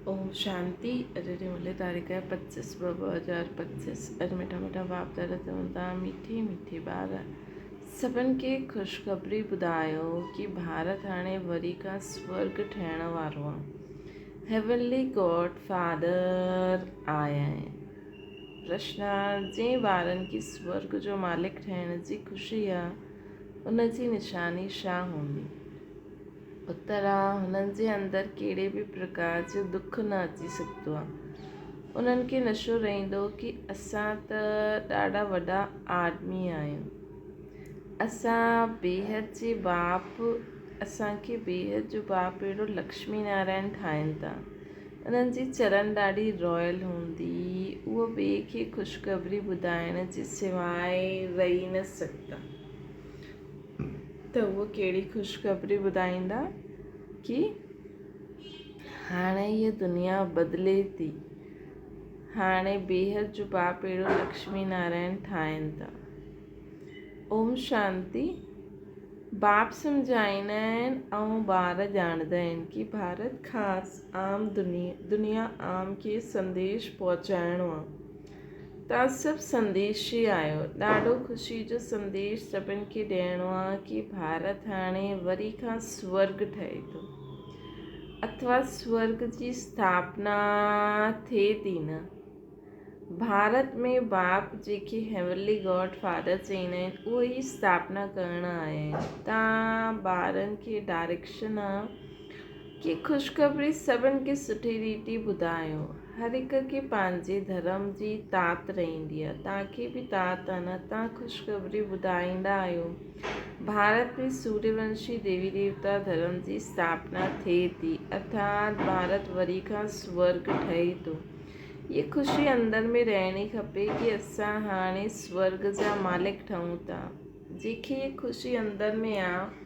ओम शांति। अॼु ॾींहुं मिले तारीख़ है 25/2/2025। अॼु मिठा मिठा बाप दादा चवनि था मीठी मीठी ॿार सभिनि खे ख़ुशख़बरी ॿुधायो कि भारत हाणे वरी खां स्वर्ग ठहिण वारो आहे। हेवनली गॉड फादर आया आहिनि। प्रश्न: जंहिं ॿारनि खे स्वर्ग जो मालिक ठहिण जी ख़ुशी आहे उन जी निशानी छा हूंदी? उत्तर आहे, हुननि जे अंदरि कहिड़े बि प्रकार जो दुख न अची सघंदो आहे। उन्हनि खे नशो रहंदो कि असां त ॾाढा वॾा आदमी आहियूं। असां बेहद जे बाप असांखे बेहद जो बाप अहिड़ो लक्ष्मी नारायण ठाहिनि था। उन्हनि जी चरण ॾाढी रॉयल हूंदी। उहो ॿिए खे ख़ुशख़बरी ॿुधाइण जे सवाइ रही न सघंदा। त उहो कहिड़ी ख़ुशख़बरी ॿुधाईंदा कि हाणे हीअ दुनिया बदिले थी। हाणे बेहद जो बाप अहिड़ो लक्ष्मी नारायण ठाहिनि था। ओम शांति। बाप सम्झाईंदा आहिनि ऐं ॿार ॼाणंदा आहिनि कि भारत ख़ासि आम दुनिया आम खे संदेश पहुचाइणो आहे। तव्हां सभु संदेशी आहियो। ॾाढो ख़ुशी जो संदेश सभिनि खे ॾियणो आहे कि भारत हाणे वरी खां स्वर्ग ठहे थो अथवा स्वर्ग जी स्थापना थिए थी न। भारत में बाप जेके हेवनली गॉड फादर चईंदा आहिनि उहे ई स्थापना करणु आया आहिनि। तव्हां ॿारनि खे डायरेक्शन आहे कि ख़ुशख़बरी सभिनि खे सुठी रीति ॿुधायो। हर हिक खे पंहिंजे धर्म जी तात रहंदी आहे। तव्हांखे बि तात आहे न। तव्हां ख़ुशख़बरी ॿुधाईंदा आहियो। भारत में सूर्यवंशी देवी देवता धर्म जी स्थापना थिए थी अर्थात भारत वरी खां स्वर्ग ठहे थो। ये ख़ुशी अंदरि में रहणी खपे कि असां हाणे स्वर्ग जा मालिक ठहूं था। जंहिंखे ये ख़ुशी अंदरि में आहे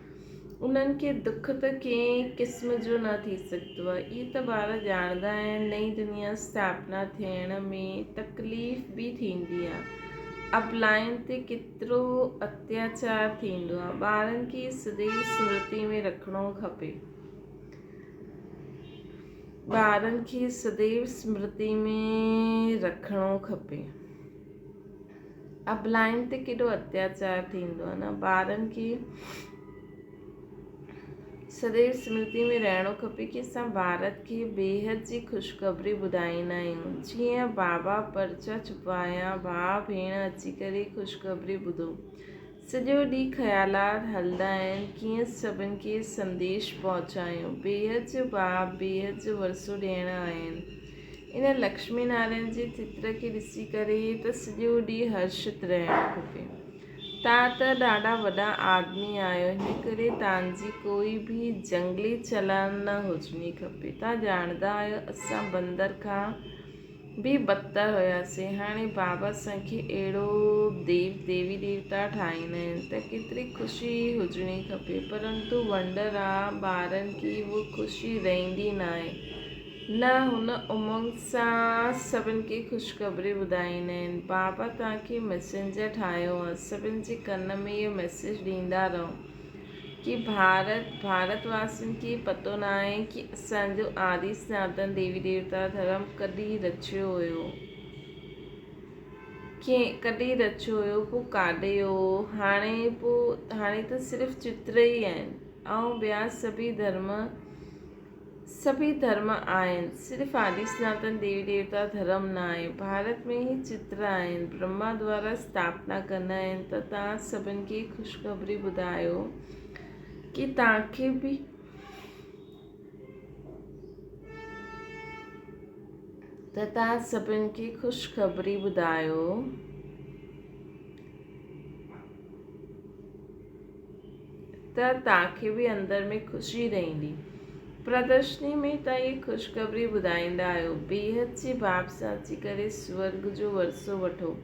उन्हनि खे दुख त कंहिं क़िस्म जो न थी सघंदो आहे। इहे त ॿार ॼाणंदा आहिनि। नई दुनिया स्थापना थियण में तकलीफ़ बि थींदी आहे। अबलाइन ते केतिरो अत्याचार थींदो आहे। ॿारनि खे सदैव स्मृति में रखिणो खपे। ॿारनि खे सदैव स्मृति में रखिणो खपे। अबलाइन ते केॾो अत्याचार थींदो आहे न। ॿारनि खे सदैव स्मृति में रहणो खपे कि असां भारत खे बेहद जी ख़ुशख़बरी ॿुधाईंदा आहियूं। जीअं बाबा पर्चा छुपाया भाउ भेण अची करे ख़ुशख़बरी ॿुधो। सॼो ॾींहुं ख़्यालात हलंदा आहिनि कीअं सभिनि खे संदेश पहुचायूं। बेहद जो बाप बेहद जो वरसो ॾियण आया आहिनि। इन लक्ष्मी नारायण जे चित्र खे ॾिसी करे त सॼो ॾींहुं हर्षित रहणु खपे। तव्हां त ॾाढा वॾा आदमी आहियो। हिन करे तव्हांजी कोई बि जंगली चलन न हुजणी खपे। तव्हां ॼाणंदा आहियो असां बंदर खां बि बदतर हुयासीं। हाणे बाबा असांखे अहिड़ो देवी देवता ठाहींदा आहिनि त केतिरी ख़ुशी हुजणी खपे। परंतु वंडर आहे ॿारनि खे उहा ख़ुशी रहंदी न आहे। न हुन उमंग सां सभिनि खे ख़ुशख़बरी ॿुधाईंदा आहिनि। बाबा तव्हांखे मैसेंजर ठाहियो आहे। सभिनि जे कन में इहो मैसेज ॾींदा रहो कि भारतवासियुनि खे पतो न आहे कि असांजो आदि सनातन देवी देवता धर्म कॾहिं रचियो हुयो। कॾहिं रचियो हुयो, पोइ काॾे हो। हाणे त सिर्फ़ु चित्र ई आहिनि ऐं ॿिया सभी धर्म आहिनि। सिर्फ़ु आदि सनातन देवी देवता धर्म न आहे। भारत में ई चित्र आहिनि। ब्रह्मा द्वारा स्थापना कंदा आहिनि। त तव्हां सभिनि खे ख़ुशख़बरी ॿुधायो कि तव्हांखे बि ख़ुशख़बरी ॿुधायो त तव्हांखे बि अंदरि में ख़ुशी रहंदी। प्रदर्शनी में तव्हां इहे ख़ुशख़बरी ॿुधाईंदा आहियो। बेहद जे बाप सां अची करे स्वर्ग जो वरसो वठो।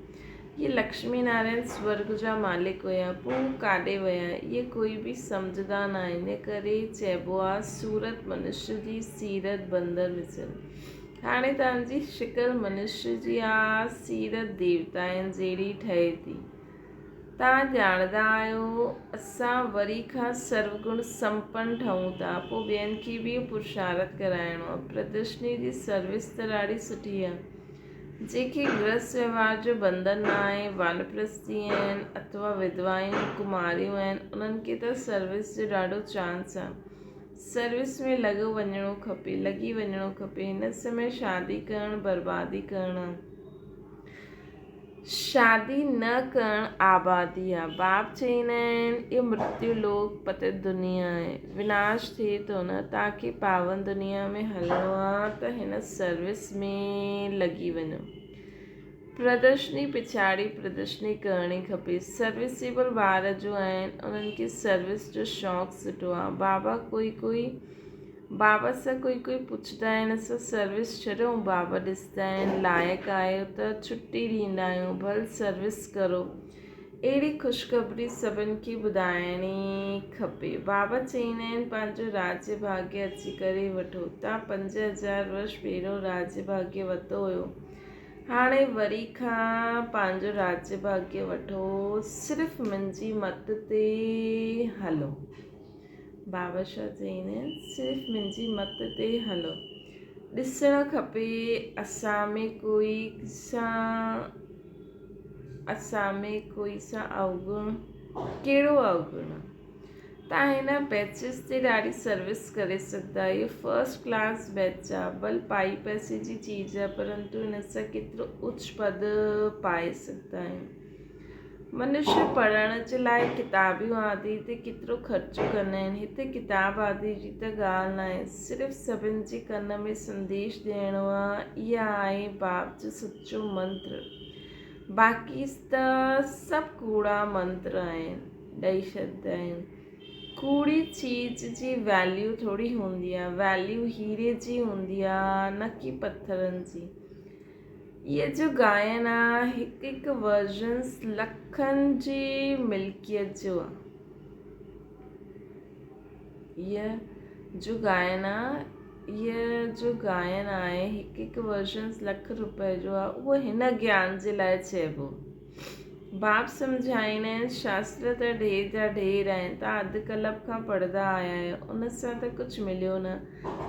ये लक्ष्मी नारायण स्वर्ग जा मालिक हुया। पोइ काॾे विया इहे कोई बि सम्झंदा न आहिनि। इन करे चइबो आहे सूरत मनुष्य जी सीरत बंदर विझनि। हाणे तव्हांजी शिकिल मनुष्य जी आहे, सीरत देवताउनि जहिड़ी ठहे थी। तव्हां ॼाणंदा आहियो असां वरी खां सर्वगुण संपन्न ठहूं था, पोइ ॿियनि खे बि पुरुषार्थ कराइणो आहे। प्रदर्शनी जी सर्विस त ॾाढी सुठी आहे। जेके गृहस्थ व्यवहार जो बंधन न आहे, वानप्रस्थी आहिनि अथवा विधवायूं कुमारियूं आहिनि, उन्हनि खे त सर्विस जो ॾाढो चांस आहे। सर्विस में लॻी वञिणो खपे। हिन समय शादी करणु बर्बादी करणु, शादी न करणु आबादी आहे। बाप चईंदा आहिनि इहो मृत्यु लोक पतित दुनिया आहे, विनाश थिए थो न। तव्हांखे पावन दुनिया में हलिणो आहे त हिन सर्विस में लॻी वञो। प्रदर्शनी पिछाड़ी प्रदर्शनी करणी खपे। सर्विसेबल ॿार जो आहिनि, उन्हनि खे सर्विस जो शौक़ु सुठो आहे। बाबा सां कोई पुछंदा आहिनि असां सर्विस छॾूं, बाबा ॾिसंदा आहिनि लाइक़ु आहियो त छुटी ॾींदा आहियूं, भल सर्विस करो। अहिड़ी ख़ुशख़बरी सभिनि खे ॿुधाइणी खपे। बाबा चईंदा आहिनि पंहिंजो राज्य भाग्य अची करे वठो। तव्हां 5000 वर्ष पहिरियों राज्य भाग्य वरितो हुयो, हाणे वरी खां पंहिंजो राज्य भाग्य वठो, सिर्फ़ु मुंहिंजी मत ते हलो। बाबा छा चईंदा आहिनि, सिर्फ़ु मुंहिंजी मत ते हलो। ॾिसणु खपे असां में कोई सां अवगुण, कहिड़ो अवगुण आहे। तव्हां हिन बैचिस ते ॾाढी सर्विस करे सघंदा आहियो। फर्स्ट क्लास बैच आहे, भल पाई पैसे जी चीज़ आहे, परंतु हिन सां केतिरो उच्च पद पाए सघंदा आहियूं। मनुष्य पढ़ण जे लाइ किताबियूं आदि ते केतिरो ख़र्चो कंदा आहिनि। हिते किताब आदि जी त ॻाल्हि न आहे, सिर्फ़ु सभिनि जे कन में संदेश ॾियणो आहे। इहा आहे बाप जो सचो मंत्र। बाक़ी त सभु कूड़ा मंत्र आहिनि, ॾेई छॾंदा आहिनि। कूड़ी चीज़ जी वैल्यू थोरी हूंदी आहे, वैल्यू हीरे जी हूंदी आहे, न कि पथरनि जी। इहे जो गायन आहे हिकु वर्जन्स लखनि जी मिल्कियत जो आहे। इहा जो गायन आहे हिकु वर्जन्स लख रुपए जो आहे, उहो हिन ज्ञान जे लाइ चइबो। बाप सम्झाईंदा आहिनि शास्त्र त ढेर जा ढेर आहिनि, तव्हां अधु कलाक खां पढ़ंदा आया आहियो, उन सां त कुझु मिलियो न।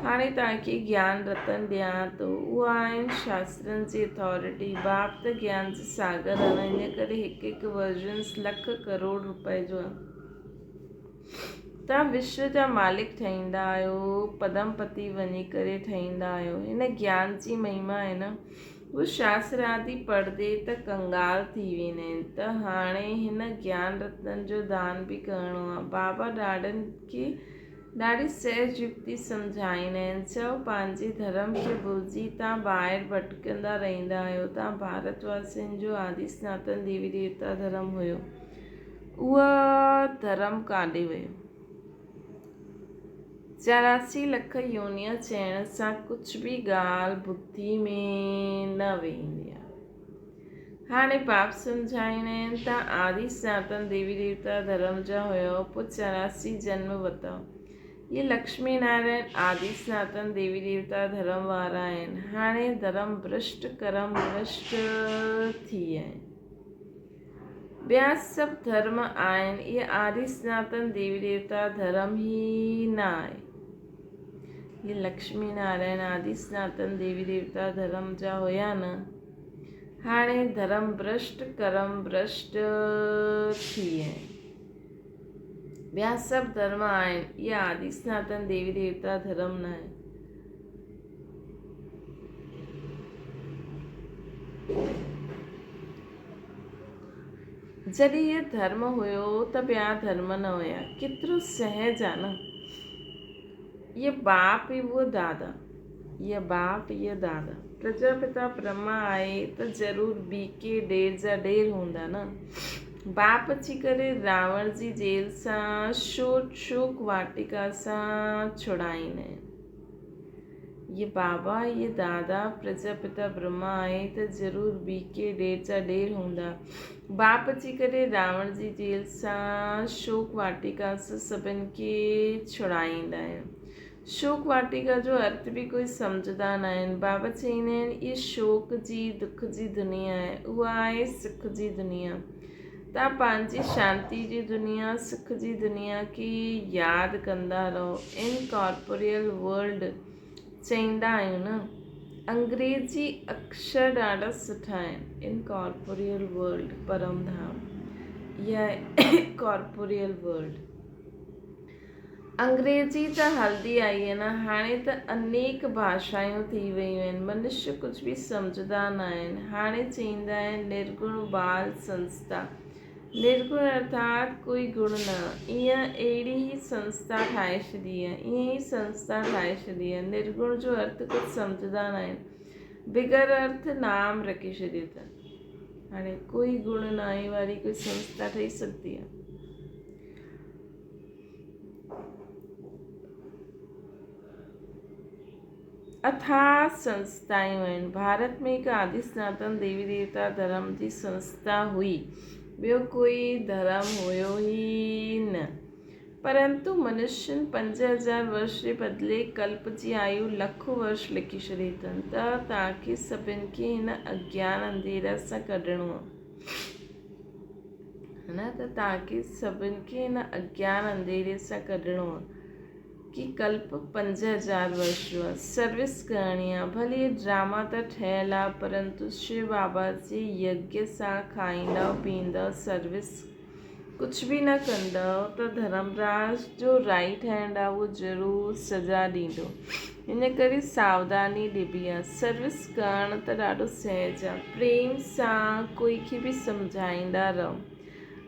हाणे तव्हांखे ज्ञान रतन ॾियां थो, उहा आहिनि शास्त्रनि जी अथॉरिटी। बाप त ज्ञान जे सागर आहिनि, इन करे हिकु वर्जन्स लख करोड़ रुपए जो आहे। तव्हां विश्व जा मालिक ठहींदा आहियो, पदमपति वञी करे ठहींदा आहियो। हिन ज्ञान जी महिमा आहे न, उहे शास्त्र आदि पढ़ंदे त कंगाल थी वेंदा आहिनि। त हाणे हिन ज्ञान रत्न जो दान बि करिणो आहे। बाबा ॾाढनि खे ॾाढी सहज युक्ति सम्झाईंदा आहिनि। चओ पंहिंजे धर्म खे भुलिजी तव्हां ॿाहिरि भटकंदा रहंदा आहियो। तव्हां भारतवासियुनि जो आदि सनातन देवी देवता धर्म हुयो, उहा धर्म काॾे वियो। 84 लख योनिया चइण सां कुझु बि ॻाल्हि बुद्धि में न वेंदी आहे। हाणे बाप सम्झाईंदा आहिनि तव्हां आदि सनातन देवी देवता धर्म जा हुयो, पोइ 84 जन्म वरिता। ये लक्ष्मी नारायण आदि सनातन देवी देवता धर्म वारा आहिनि। हाणे धर्म भ्रष्ट कर्म भ्रष्ट थी विया आहिनि। ॿिया सभु धर्म आहिनि, इहे आदि सनातन देवी देवता धर्म ई न आहे। ये लक्ष्मी नारायण आदि सनातन देवी देवता धर्म जा हुया न। हाणे धर्म भ्रष्ट कर्म भ्रष्ट थी विया आहिनि। ॿिया सभु धर्म आहिनि, इहे आदि सनातन देवी देवता धर्म न आहे। जॾहिं इहे धर्म हुयो त ॿिया धर्म न हुया। केतिरो सहज आहे न। ये बाप इहो दादा, प्रजापिता ब्रह्मा आहे त ज़रूरु ॿी के ढेर जा ढेर हूंदा न। बाप अची करे रावण जी जेल सां शोक वाटिका सां छुड़ाईंदा आहिनि। ये बाबा, ये दादा प्रजापिता ब्रह्मा आहे त ज़रूरु ॿी के ढेर जा ढेर हूंदा। बाप अची करे रावण जी जेल सां शोक वाटिका सां सभिनि खे छुड़ाईंदा आहिनि। शोक वाटिका जो अर्थ बि कोई सम्झंदा न आहिनि। बाबा चईंदा आहिनि इहा शोक जी दुख जी दुनिया आहे, उहा आहे सुख जी दुनिया। तव्हां पंहिंजी शांती जी दुनिया, सुख जी दुनिया की यादि कंदा रहो। इनकॉर्पोरियल वर्ल्ड चईंदा आहियूं न, अंग्रेजी अक्षर ॾाढा सुठा आहिनि। इनकॉर्पोरियल वर्ल्ड, परम धाम या कॉर्पोरियल वर्ल्ड। अंग्रेजी त हलदी आई आहे न, हाणे त अनेक भाषायूं थी वियूं आहिनि। मनुष्य कुझु बि सम्झंदा न आहिनि। हाणे चईंदा आहिनि निर्गुण बाल संस्था। निर्गुण अर्थात कोई गुण न, ईअं अहिड़ी ई संस्था ठाहे छॾी आहे, ईअं ई संस्था ठाहे छॾी आहे। निर्गुण जो अर्थ कुझु सम्झंदा न आहिनि, बिगर अर्थ नाम रखी छॾियो अथनि। हाणे कोई गुण न आहे वारी कोई संस्था ठही सघंदी आहे? अथाह संस्थायूं आहिनि। भारत में हिकु आदि सनातन देवी देवता धर्म जी संस्था हुई, ॿियो कोई धर्म हुयो ई न। परंतु मनुष्यनि 5000 वर्ष जे बदिले कल्प जी आयु लखों वर्ष लिखी छॾी अथनि। त तव्हांखे सभिनि खे हिन अज्ञान अंधेरा सां कढणो आहे, है न? त तव्हांखे सभिनि खे हिन अज्ञान अंधेरे सां कढणो आहे कि कल्प 5000 वर्ष जो आहे। सर्विस करणी आहे। भले ये ड्रामा त ठहियल आहे, परंतु शिव बाबा जे यज्ञ सां खाईंदव पीअंदव, सर्विस कुझु बि न कंदव त धर्मराज जो राइट हैंड आहे उहो ज़रूरु सज़ा ॾींदो। इन करे सावधानी ॾिबी आहे। सर्विस करणु त ॾाढो सहज आहे। प्रेम सां कोई खे बि सम्झाईंदा रहो।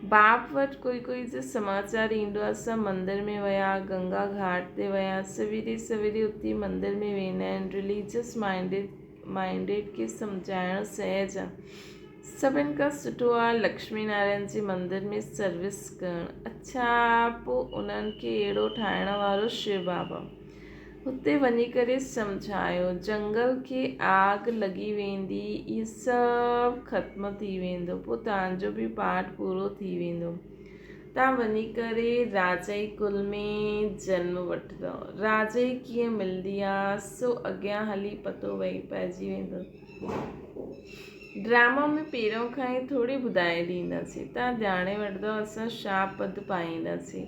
बाप वटि कोई जो समाचार ईंदो आहे, असां मंदर में विया, गंगा घाट ते विया, सवेरे सवेरे उते मंदर में वेंदा आहिनि। रिलीजियस माइंडेड खे सम्झाइणु सहज आहे। सभिनि खां सुठो आहे लक्ष्मी नारायण जे मंदर में सर्विस करणु। अच्छा, पोइ उन्हनि खे अहिड़ो ठाहिण वारो शिव बाबा, हुते वञी करे सम्झायो। जंगल खे आग लॻी वेंदी, इहे सभु ख़त्म थी वेंदो, पोइ तव्हांजो बि पाठ पूरो थी वेंदो। तव्हां वञी करे राजाई कुल में जनम वठंदव। राजाई कीअं मिलंदी आहे सो अॻियां हली पतो पइजी वेंदो। ड्रामा में पहिरियों खां ई थोरी ॿुधाए ॾींदासीं, तव्हां ॼाणे वठंदव असां छा पद पाईंदासीं।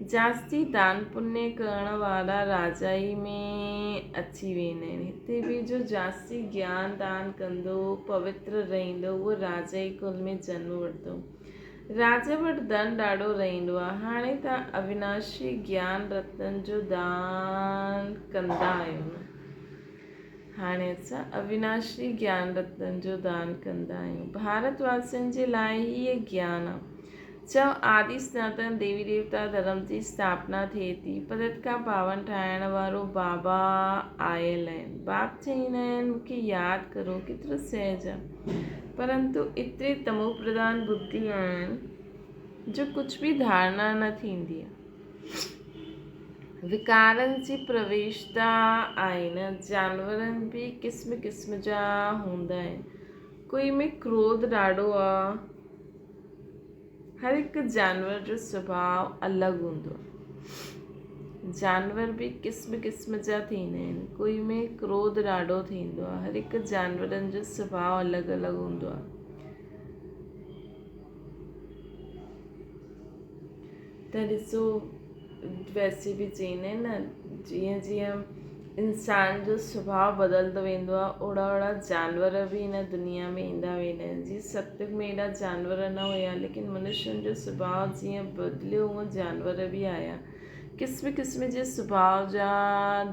जास्ती दान पुण्य करण वारा राजाई में अची वेंदा आहिनि। हिते बि जो जास्ती ज्ञान दान कंदो, पवित्र रहंदो, उहो राजाई कुल में जनम वठंदो। राजा वटि धन ॾाढो रहंदो आहे। हाणे तव्हां अविनाशी ज्ञान रत्न जो दान कंदा आहियो न, हाणे असां अविनाशी ज्ञान रत्न जो दान कंदा आहियूं। भारतवासियुनि जे लाइ ई इहे ज्ञान आहे। चओ आदि सनातन देवी देवता धर्म जी स्थापना थिए थी, पदत खां पावन ठाहिण वारो बाबा आयल आहिनि। बाप चईंदा आहिनि मूंखे यादि करो, केतिरो सहज आहे। परंतु एतिरे तमो प्रधान बुद्धि आहिनि जो कुझु बि धारणा न थींदी आहे। विकारनि जी प्रवेशता आहे न। जानवरनि बि क़िस्म क़िस्म जा हूंदा आहिनि। कोई में क्रोध ॾाढो आहे। हर हिकु जानवर जो सुभाउ अलॻि हूंदो आहे। जानवर बि क़िस्म क़िस्म जा थींदा आहिनि। कोई में क्रोध ॾाढो थींदो आहे। हर हिकु जानवरनि जो सुभाउ अलॻि अलॻि हूंदो आहे। त ॾिसो, वैसे बि चईंदा आहिनि न, जीअं जीअं इंसान जो सुभाउ बदिलंदो वेंदो आहे, ओड़ा ओड़ा जानवर बि हिन दुनिया में ईंदा वेंदा आहिनि। जीअं सतयुग में एॾा जानवर न हुया, लेकिन मनुष्यनि जो सुभाउ जीअं बदिलियो हूअं जानवर बि आया। क़िस्म क़िस्म जे सुभाउ जा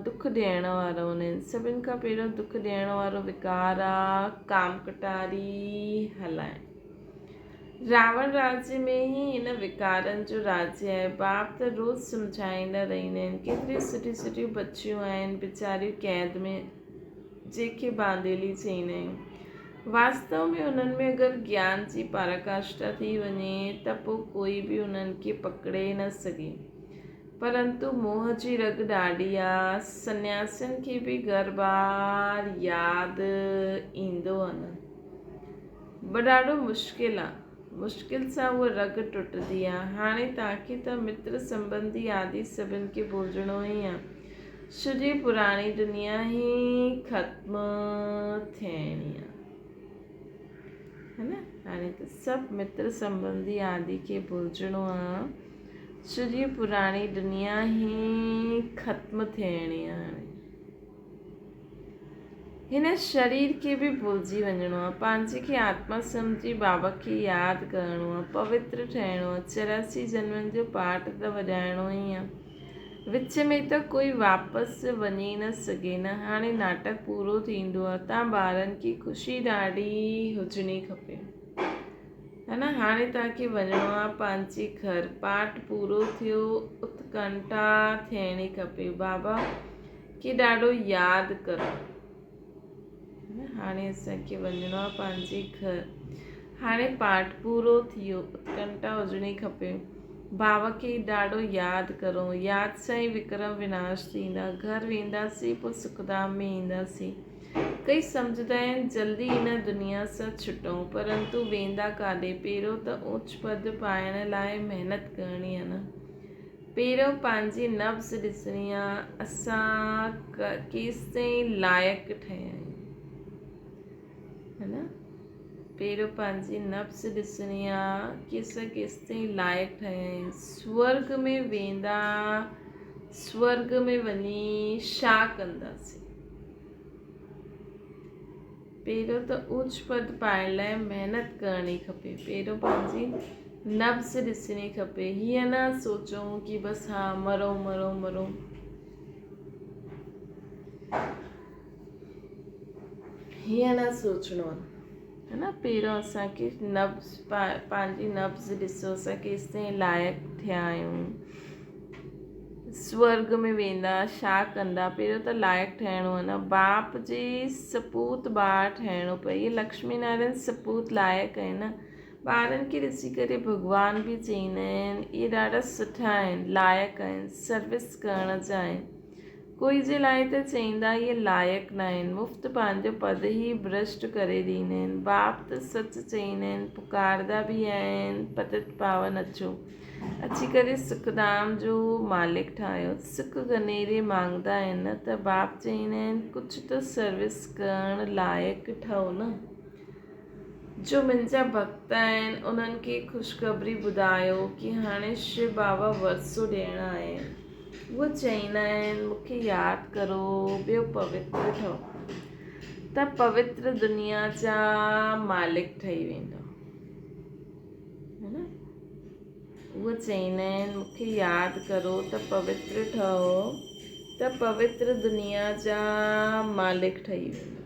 दुख ॾियण वारा हूंदा आहिनि। सभिनि खां पहिरियों दुख ॾियण वारो विकार आहे काम कटारी हलाइणु। रावण राज्य में ही इन विकारनि जो राज्य आहे। बाप त रोज़ सम्झाईंदा रहंदा आहिनि। केतिरी सुठी सुठियूं बच्चियूं आहिनि वीचारियूं कैद में, जंहिंखे बांदेली चईंदा आहियूं। वास्तव में उन्हनि में अगरि ज्ञान जी पराकाष्ठा थी वञे त पोइ कोई बि उन्हनि खे पकिड़े न सघे। परंतु मोह जी रग ॾाढी आहे। सन्यासियुनि खे बि घर बार यादि ईंदो आहे न, पर ॾाढो मुश्किल आहे। मुश्किल सां उहा रग टुटंदी आहे। हाणे तव्हांखे त मित्र संबंधी आदि सभिनि खे भुलिजणो ई आहे। सॼी पुराणी दुनिया ई ख़त्म थियणी आहे। है न। हाणे त सभु मित्र संबंधी आदि खे भुलिजिणो आहे, छो जो पुराणी दुनिया ई ख़त्म थियणी आहे। हाणे हिन शरीर खे बि भुलिजी वञिणो आहे, पंहिंजे खे आत्मा सम्झी बाबा खे यादि करिणो आहे, पवित्र ठहिणो आहे, 84 जन्मनि जो पाठ त वॼाइणो ई आहे। विच में त कोई वापसि वञी न सघे न। हाणे नाटक पूरो थींदो आहे, तव्हां ॿारनि की ख़ुशी ॾाढी हुजणी खपे, है न। हाणे तव्हांखे वञिणो आहे पंहिंजे घर, पाठ पूरो थियो, उत्कंठा थियणी खपे, बाबा खे ॾाढो यादि करो। हाणे असांखे वञिणो आहे पंहिंजे घर, हाणे पाठ पूरो थियो, उत्कंठा हुजणी खपे, बाबा खे ॾाढो यादि करो। यादि सां ई विक्रम विनाश थींदा, घर वेंदासीं पोइ सुखधाम में ईंदासीं। कई सम्झंदा आहिनि जल्दी हिन दुनिया सां छुटूं, परंतु वेंदा काॾे। पहिरियों त ऊच पद पाइण लाइ महिनत करणी आहे न। पहिरियों पंहिंजी नब्ज़ ॾिसणी आहे, असां केसिताईं लाइक़ु ठहिया आहियूं, है न। पहिरियों पंहिंजी नब्ज़ ॾिसणी आहे कि असां केसिताईं लाइक़ु ठहिया आहियूं। स्वर्ग में वेंदा, स्वर्ग में वञी छा कंदासीं। पहिरियों त ऊच पद पाइण लाइ महिनत करणी खपे, पहिरियों पंहिंजी नब्ज़ ॾिसणी खपे। हीअं न सोचूं कि बसि हा मरो मरो मरो, हीअं न सोचणो आहे, है न। पहिरियों असांखे नब्ज़ पंहिंजी नब्ज़ ॾिसो, असां केसिताईं लाइक़ु थिया आहियूं। स्वर्ग में वेंदा छा कंदा, पहिरियों त लाइक़ु ठहिणो आहे न। बाप जे सपूत ॿार ठहिणो पए, इहे लक्ष्मी नारायण सपूत लाइक़ु आहिनि न। ॿारनि खे ॾिसी करे भॻवान बि चईंदा आहिनि इहे ॾाढा सुठा आहिनि, लाइक़ु आहिनि, सर्विस करण जा आहिनि। कोई जे लाइ त चईंदा इहे लाइक़ु न आहिनि, मुफ़्त पंहिंजो पद ई भ्रष्ट करे ॾींदा आहिनि। बाप त सच चईंदा आहिनि, पुकारदा बि आहिनि, पतित पावन अचो, अची करे सुखधाम जो मालिक ठाहियो। सुख गनेरे मांगदा आहिनि न, त बाप चईंदा आहिनि कुझु त सर्विस करण लाइक़ु ठहो न। जो मुंहिंजा भक्त आहिनि उन्हनि खे ख़ुशख़बरी ॿुधायो कि हाणे शिव बाबा वरसो ॾियणु आहे। उहे चईंदा आहिनि मूंखे यादि करो, ॿियो पवित्र ठहो, त पवित्र दुनिया जा मालिक ठही वेंदो, है न। उहे चईंदा आहिनि मूंखे यादि करो त पवित्र ठहो, त पवित्र दुनिया जा मालिक ठही वेंदो।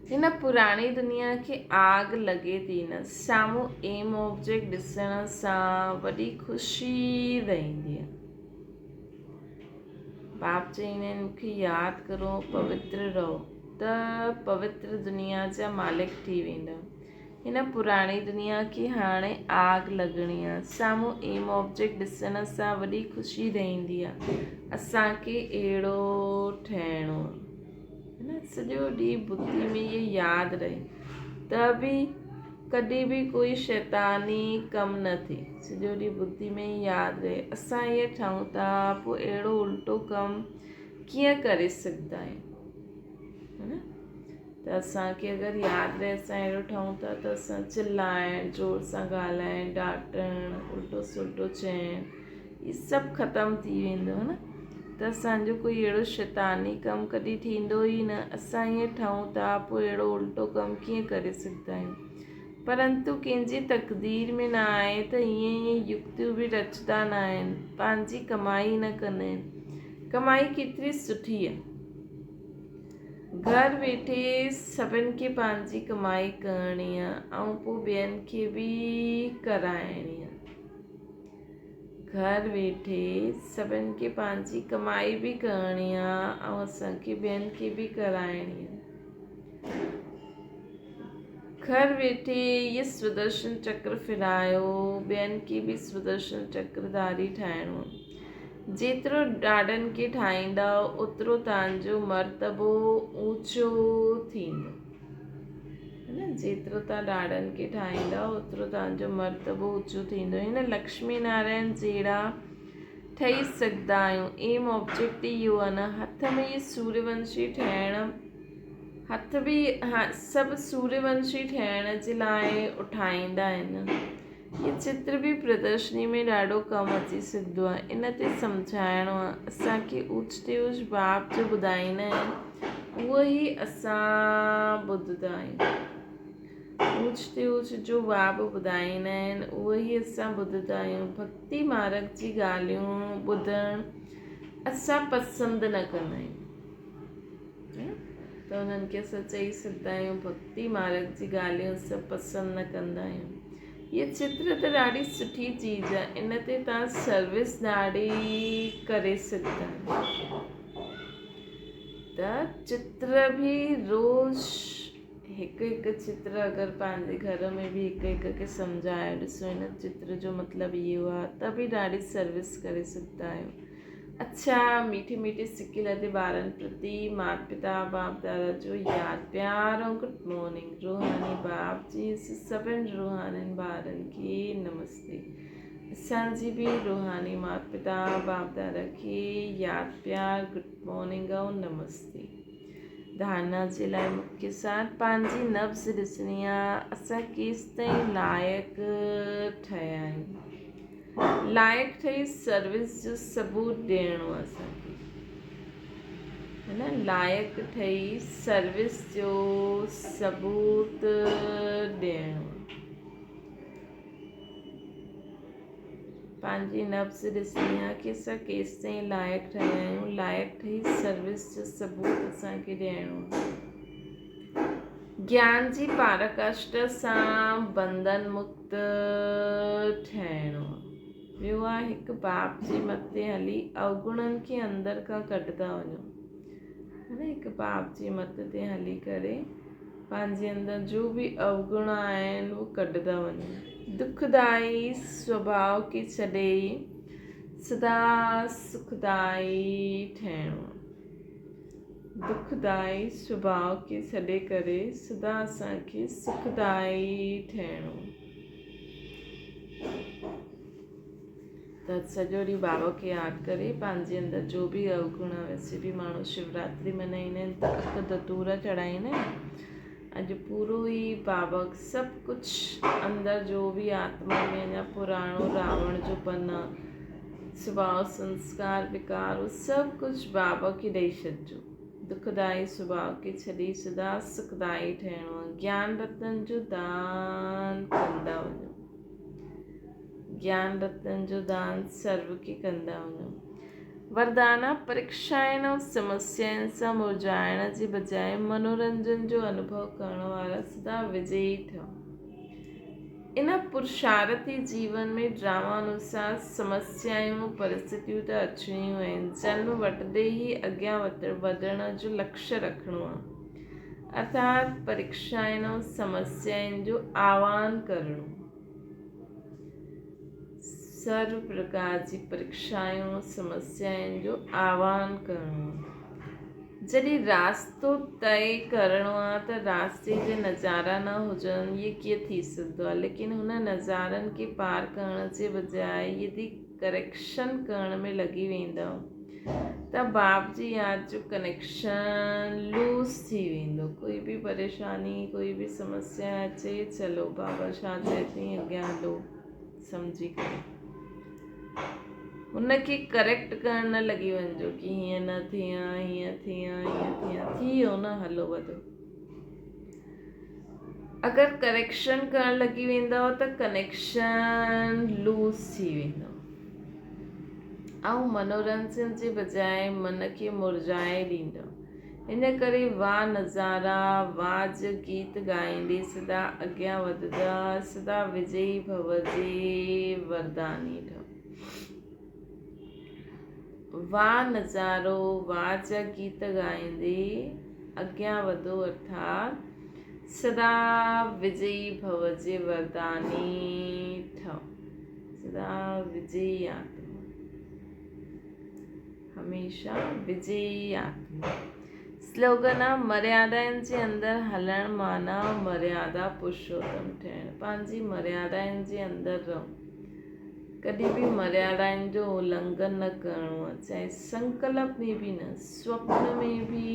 हिन पुराणी दुनिया खे आग लॻे थी न, साम्हूं एम ऑब्जेक्ट ॾिसण सां वॾी ख़ुशी रहंदी आहे। बाप चईंदा आहिनि मूंखे यादि करो, पवित्र रहो, त पवित्र दुनिया जा मालिक थी वेंदा। हिन पुराणी दुनिया खे हाणे आग लॻणी आहे, साम्हूं एम ऑब्जेक्ट ॾिसण सां वॾी ख़ुशी रहंदी आहे। असांखे अहिड़ो ठहिणो आहे, है न। सॼो ॾींहुं बुद्धि में इहे यादि रहे, त बि कॾहिं बि कोई शैतानी कमु न थिए। सॼो ॾींहुं बुद्धि में ई यादि रहे असां इहे ठहूं था, पोइ अहिड़ो उल्टो कमु कीअं करे सघंदा आहियूं, है न। त असांखे अगरि यादि रहे असां अहिड़ो ठहूं था त असां चिल्लाइणु, ज़ोर सां ॻाल्हाइणु, डांटणु, उल्टो सुल्टो चइणु, इहे सभु ख़तमु थी वेंदो, है न। त असांजो कोई अहिड़ो शैतानी कमु कॾहिं थींदो ई न। असां ईअं ठहूं था, पोइ अहिड़ो उल्टो कमु कीअं करे सघंदा आहियूं। परंतु कंहिंजी तक़दीर में न आहे त ईअं युक्तियूं बि रचंदा न आहिनि, पंहिंजी कमाई न कंदा आहिनि। कमाई केतिरी सुठी आहे, घर वेठे सभिनि खे पंहिंजी कमाई करणी आहे ऐं पोइ ॿियनि खे बि कराइणी आहे। घर वेठे सभिनि खे पंहिंजी कमाई बि करणी आहे ऐं असांखे ॿियनि खे बि कराइणी आहे। घर वेठे इहे सुदर्शन चक्र फिरायो, ॿियनि खे बि सुदर्शन चक्रधारी ठाहिणो आहे। जेतिरो ॾाॾनि खे ठाहींदा ओतिरो तव्हांजो मर्तबो ऊचो थींदो, है न। जेतिरो तव्हां ॾाॾनि खे ठाहींदा ओतिरो तव्हांजो मर्तबो ऊचो थींदो। हिन लक्ष्मी नारायण जहिड़ा ठही सघंदा आहियूं। एम ऑब्जेक्ट इहो आहे न, हथ में इहे सूर्यवंशी ठहिणु, हथ बि सभु सूर्यवंशी ठहिण जे लाइ उठाईंदा आहिनि। ये चित्र बि प्रदर्शनी में ॾाढो कमु अची सघंदो आहे। इन ते सम्झाइणो आहे असांखे ऊच ते ऊच बाप जो ॿुधाईंदा आहिनि, उहो ई असां ॿुधंदा आहियूं। ऊच ते ऊच जो बाप ॿुधाईंदा आहिनि, उहो ई असां ॿुधंदा आहियूं। भक्ति मार्ग जी ॻाल्हियूं ॿुधणु असां पसंदि न कंदा आहियूं, त उन्हनि खे असां चई सघंदा आहियूं भक्ति मार्ग जी ॻाल्हियूं असां पसंदि न कंदा आहियूं। ये चित्र त ॾाढी सुठी चीज़ आहे, इन ते तव्हां सर्विस ॾाढी करे सघंदा आहियो। त चित्र बि रोज़ हिकु हिकु चित्र अगरि पंहिंजे घर में बि हिकु हिकु खे सम्झाए ॾिसो हिन चित्र जो मतिलबु इहो आहे, त बि ॾाढी सर्विस करे सघंदा आहियो। अच्छा, मीठी मीठी सिकी लधे ॿारनि प्रति माता पिता बाप दादा जो यादि प्यार ऐं गुड मॉर्निंग। रूहानी बाप जी सभिनि रूहानी ॿारनि खे नमस्ते। असांजी बि रूहानी माता पिता बाप दादा खे यादि प्यार गुड मॉर्निंग ऐं नमस्ते। धारणा जे लाइ मुख्य सार पंहिंजी नब्ज़ ॾिसणी आहे, असां केसि ताईं लाइक़ु ठहिया आहियूं। लाइक़ु ठही सर्विस जो सबूत ॾियणो आहे असांखे, है न। लाइक़ु ठही सर्विस जो सबूत ॾियणो आहे। पंहिंजी नब्ज़ ॾिसणी आहे कि असां केसि ताईं लाइक़ु ठहिया आहियूं। लाइक़ु ठही सर्विस जो सबूत असांखे ॾियणो आहे। ज्ञान जी पारकाष्ठा सां बंधन मुक्त ठहिणो आहे। ॿियो आहे हिकु बाप जे मथे हली अवगुणनि खे अंदरि खां कढंदा वञो, है न। हिकु बाप जे मत ते हली करे पंहिंजे अंदरि जो बि अवगुण आहिनि उहो कढंदा वञो। दुखदाई स्वभाव खे छॾे सदा सुखदाई ठहिणो आहे। दुखदाई स्वभाव खे छॾे करे सदा असांखे सुखदाई ठहिणो आहे। त सॼो ॾींहुं बाबा खे यादि करे पंहिंजे अंदरि जो बि अवगुण आहे, वैसे बि माण्हू शिवरात्रि मल्हाईंदा आहिनि त अखि धतूरा चढ़ाईंदा आहिनि। अॼु पूरो ई बाबा सभु कुझु अंदरि जो बि आत्मा में अञा पुराणो रावण जो पन आहे, स्वभाव संस्कार विकार उहो सभु कुझु बाबा खे ॾेई छॾिजो। दुखदाई स्वभाव खे छॾी सदा सुखदाई ठहिणो आहे। ज्ञान रत्न जो दान कंदा वञो। ज्ञान रत्न जो दान सर्व खे कंदा वञो। वरदाना परीक्षाउनि ऐं समस्याउनि सां मुरझाइण जे बजाए मनोरंजन जो अनुभव करण वारा सदा विजयी ठहो। इन पुरुषार्थी जीवन में ड्रामा अनुसार समस्याऊं परिस्थितियूं त अचणियूं आहिनि। जन्म वठंदे ई अॻियां वधण जो लक्ष्य रखिणो आहे, अर्थात परीक्षाउनि ऐं समस्याउनि जो आह्वान करणो। सर्व प्रकार जी परीक्षाऊं समस्याउनि जो आह्वान करणो। जॾहिं रास्तो तय करणो आहे त रास्ते जे नज़ारा न हुजनि, इहे कीअं थी सघंदो आहे। लेकिन हुन नज़ारनि खे पार करण जे बजाए यदि करेक्शन करण में लॻी वेंदव त बाप जी यादि जो कनेक्शन लूज़ थी वेंदो। कोई बि परेशानी कोई बि समस्या अचे, चलो बाबा छा चए थी अॻियां हलो सम्झी करे हुनखे करेक्ट करण न लॻी वञिजो कि हीअं न थियां हीअं थियां हीअं थियां, थी वियो न हलो वधो। अगरि करेक्शन करणु लॻी वेंदव त कनेक्शन लूज़ थी वेंदो ऐं मनोरंजन जे बजाए मन खे मुरझाए ॾींदो। हिन करे वाह नज़ारा वाज गीत ॻाईंदे सदा अॻियां वधंदा, सदा विजयी भव जे वरदानी ठहो। वाह नज़ारो वाज गीत ॻाईंदे अॻियां वधो, अर्थात सदा विजयी भव जे वरदानी ठहो। सदा विजयी आत्मा, हमेशा विजयी आत्मा। स्लोगन आहे मर्यादाउनि जे अंदरि हलणु माना मर्यादा पुरुषोत्तम ठहिणु। पंहिंजी मर्यादाउनि जे अंदरि रहो, कॾहिं बि मर्यादाउनि जो उल्लंघन न करिणो आहे, चाहे संकल्प में बि न, स्वप्न में बि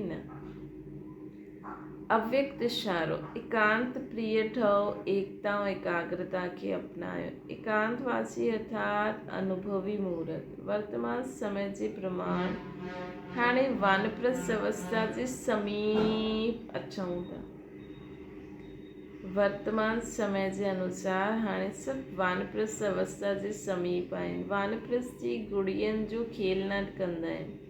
न। अव्यक्त इशारो एकांत प्रिय ठव एकता और एकाग्रता के अपनायो एकांतवासी अर्थात अनुभवी मुहूर्त वर्तमान समय जे प्रमाण हाणे वानप्रस्थ अवस्था जे समीप अचूं था वर्तमान समय जे अनुसार हाणे सभु वानप्रस्थ अवस्था जे समीप आहिनि वानप्रस्थ जी गुड़ियनि जो खेल न कंदा आहिनि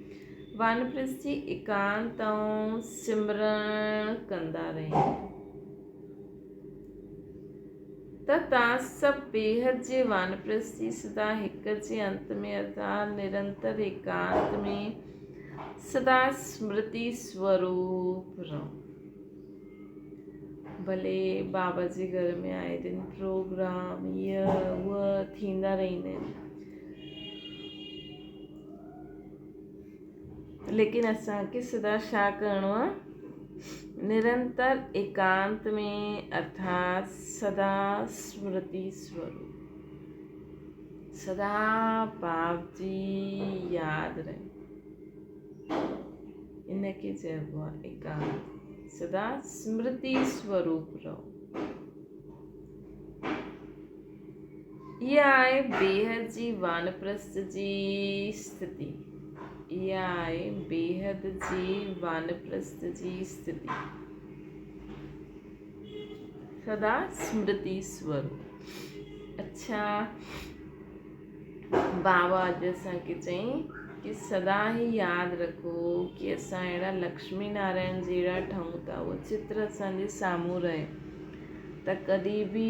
वानप्रस्थ जी एकांत ऐं सिमरण कंदा रहिनि त तव्हां सभु बेहद जे वानप्रस्थ जी सदा हिक जे अंत में अर्थात निरंतर एकांत में सदा स्मृति स्वरूप रहो भले बाबा जे घर में आए दिन प्रोग्राम ईअ उअ थींदा रहंदा आहिनि लेकिन असांखे सदा छा करिणो आहे निरंतर एकांत में अर्थात सदा स्मृति स्वरूप सदा बाप जी यादि रहे इनखे चइबो आहे एकांत सदा स्मृति स्वरूप रहो इहा आहे बेहद जी वानप्रस्थ जी स्थिति इहा आहे बेहद जी वानप्रस्थ जी स्थिति सदा स्मृति स्वरूप अच्छा बाबा अॼु असांखे चई कि सदा ही यादि रखो कि असां अहिड़ा लक्ष्मी नारायण जहिड़ा ठहूं था उहो चित्र असांजे साम्हूं रहे त कॾहिं बि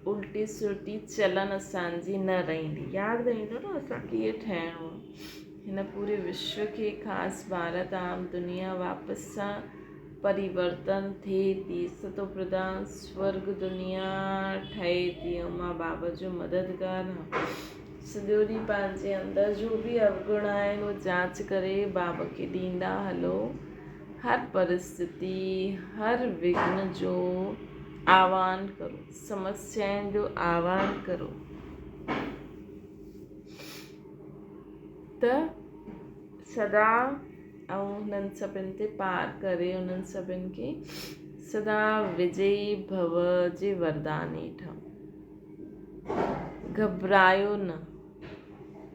उल्टी सुल्टी चलन असांजी न रहंदी यादि रहंदो न असांखे इहो ठहिणो आहे हिन पूरे विश्व खे ख़ासि भारत आम दुनिया वापसि सां परिवर्तन थिए थी सतो प्रधान स्वर्ग दुनिया ठहे थी ऐं मां बाबा जो मददगार आहियां सॼो ॾींहुं पंहिंजे अंदरि जो बि अवगुण आहिनि उहो जांच करे बाबा खे ॾींदा हलो हर परिस्थिति हर विघ्न जो आह्वान करो समस्याउनि जो आह्वान करो त सदा ऐं हुननि सभिनि ते पार करे उन्हनि सभिनि खे सदा विजयी भव जे वरदानी ठहो घबरायो न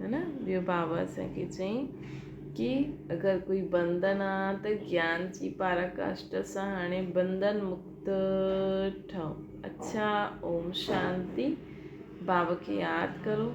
है न ॿियो बाबा असांखे चई कि अगरि कोई बंधन आहे त ज्ञान जी पराकाष्ठा सां हाणे बंधन मुक्त ठहो अच्छा ओम शांति बाबा खे यादि करो